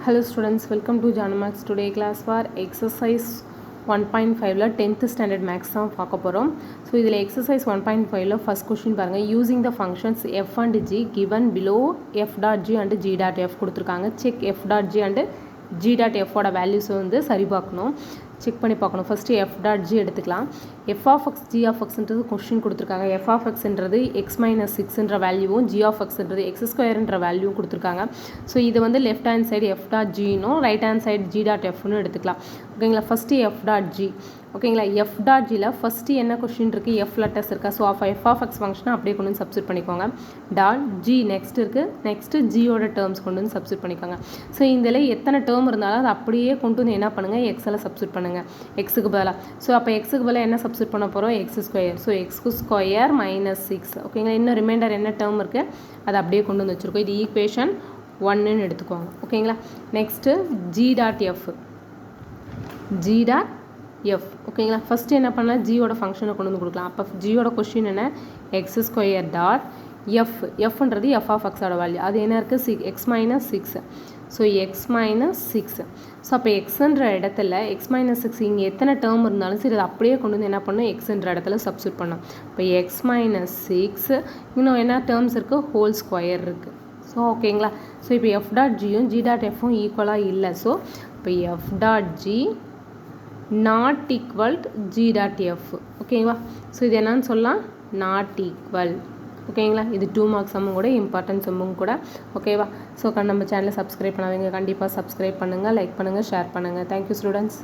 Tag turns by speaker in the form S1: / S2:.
S1: Hello students, welcome to Janamax. Today class for exercise 1.5 10th standard max தான் பார்க்க போகிறோம். So இதில் exercise 1.5 first question பாருங்கள். Using the functions f and g given below f dot g and g dot f கொடுத்துருக்காங்க. Check f dot g and g dot f ஓட values வந்து சரி பார்க்கணும், செக் பண்ணி பார்க்கணும். ஃபஸ்ட்டு f dot g எடுத்துக்கலாம். f of x g of xன்றது question கொடுத்துருக்காங்க. f of xன்றது x minus 6ன்ற வேல்யூவும் g of xன்றது x ஸ்கொயர்ன்ற வேல்யூவும் கொடுத்துருக்காங்க. ஸோ இது வந்து left hand side f dot gனும் right hand side g dot fனு எடுத்துக்கலாம். ஓகேங்களா, ஃபஸ்ட்டு f dot g. ஓகேங்களா, f dot gல ஃபஸ்ட்டு என்ன கொஸ்டின் இருக்குது, f லெட்டர்ஸ் இருக்கா. ஸோ f of x ஃபங்க்ஷனை அப்படியே கொண்டு வந்து சப்ஸ்டிட் பண்ணிக்கோங்க. டாட் g நெக்ஸ்ட் இருக்குது, நெக்ஸ்ட்டு ஜியோட டேர்ம்ஸ் கொண்டு வந்து சப்ஸ்டிட் பண்ணிக்கோங்க. ஸோ இதில் எத்தனை டேர்ம் இருந்தாலும் அதை அப்படியே கொண்டு வந்து என்ன பண்ணுங்கள், எக்ஸில் சப்ஸ்டிட் பண்ணுங்கள் எக்ஸுக்கு பதிலாக. ஸோ அப்போ எக்ஸுக்கு பதிலாக என்ன சப்ஸ்டிட் பண்ண போகிறோம், X square. So X square minus 6. ஓகேங்களா, இன்னும் ரிமைண்டர் என்ன டேர்ம் இருக்குது அதை அப்படியே கொண்டு வந்து வச்சுருக்கோம். இது ஈக்குவேஷன் 1ன்னு எடுத்துக்கோங்க. ஓகேங்களா, next g dot f, g dot f. ஓகேங்களா, ஃபஸ்ட்டு என்ன பண்ணலாம், ஜியோட ஃபங்க்ஷனை கொண்டு வந்து கொடுக்கலாம். அப்போ ஜியோட கொஸ்டின் என்ன, எக்ஸ் ஸ்கொயர் டாட் எஃப். எஃப்ன்றது எஃப் ஆஃப் எக்ஸோட வேல்யூ, அது என்ன இருக்குது, x minus 6. So x minus 6. So அப்போ எக்ஸுன்ற இடத்துல எக்ஸ் மைனஸ் 6 இங்கே எத்தனை டேர்ம் இருந்தாலும் சரி அதை அப்படியே கொண்டு வந்து என்ன பண்ணணும், எக்ஸுன்ற இடத்துல சப்ஸ்டிட் பண்ணோம். இப்போ எக்ஸ் மைனஸ் 6 இன்னும் என்ன டேர்ம்ஸ் இருக்குது, ஹோல் ஸ்கொயர் இருக்குது. ஸோ ஓகேங்களா, ஸோ இப்போ எஃப் டாட் ஜியும் ஜி டாட் எஃப்பும் ஈக்குவலாக இல்லை. ஸோ இப்போ F dot G naught equal G dot f. ஓகேங்களா, ஸோ இது என்னன்னு சொல்லலாம், நாட் ஈக்குவல். ஓகேங்களா, இது 2 மார்க்ஸ் சம்மும் கூட, இம்பார்ட்டன்ட் சம்மும் கூட. ஓகேவா, ஸோ நம்ம சேனலை சப்ஸ்கிரைப் பண்ணாதீங்க, கண்டிப்பாக சப்ஸ்கிரைப் பண்ணுங்கள், லைக் பண்ணுங்கள், ஷேர் பண்ணுங்கள். Thank you students.